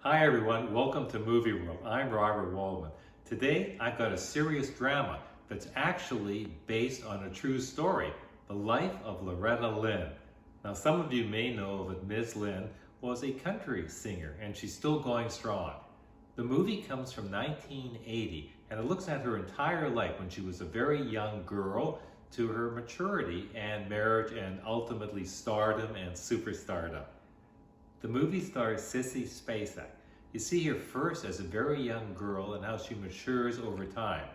Hi everyone, welcome to Movie World. I'm Robert Waldman. Today I've got a serious drama that's actually based on a true story, the life of Loretta Lynn. Now some of you may know that Ms. Lynn was a country singer and she's still going strong. The movie comes from 1980 and it looks at her entire life when she was a very young girl to her maturity and marriage and ultimately stardom and superstardom. The movie stars Sissy Spacek. You see her first as a very young girl and how she matures over time.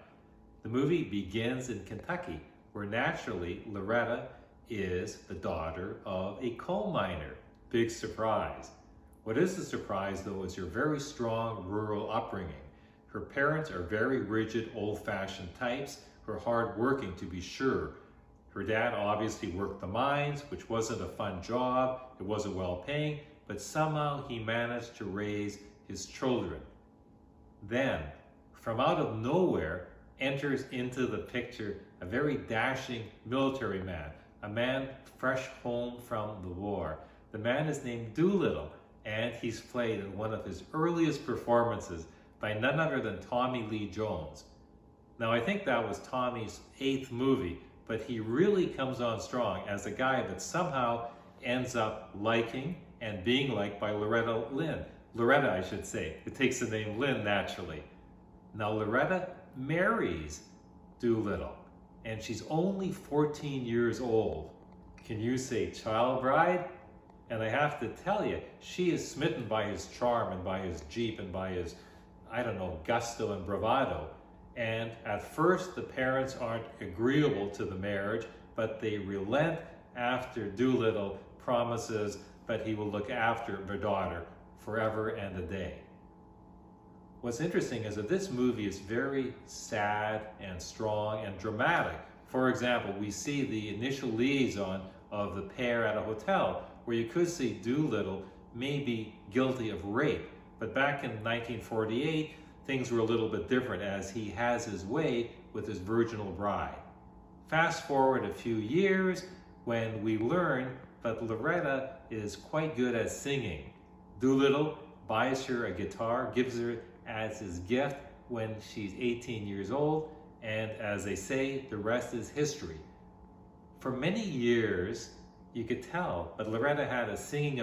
The movie begins in Kentucky, where naturally Loretta is the daughter of a coal miner. Big surprise. What is the surprise though is her very strong rural upbringing. Her parents are very rigid, old-fashioned types who are hard-working to be sure. Her dad obviously worked the mines, which wasn't a fun job, it wasn't well-paying, but somehow he managed to raise his children. Then, from out of nowhere, enters into the picture a very dashing military man, a man fresh home from the war. The man is named Doolittle, and he's played in one of his earliest performances by none other than Tommy Lee Jones. Now, I think that was Tommy's 8th movie, but he really comes on strong as a guy that somehow ends up liking and being liked by Loretta Lynn. Loretta, I should say. It takes the name Lynn naturally. Now, Loretta marries Doolittle, and she's only 14 years old. Can you say child bride? And I have to tell you, she is smitten by his charm and by his Jeep and by his, gusto and bravado. And at first, the parents aren't agreeable to the marriage, but they relent after Doolittle promises that he will look after their daughter forever and a day. What's interesting is that this movie is very sad and strong and dramatic. For example, we see the initial liaison of the pair at a hotel where you could see Doolittle may be guilty of rape. But back in 1948, things were a little bit different as he has his way with his virginal bride. Fast forward a few years when we learn that Loretta is quite good at singing. Doolittle buys her a guitar, gives her as his gift when she's 18 years old, and as they say, the rest is history. For many years, you could tell that Loretta had a singing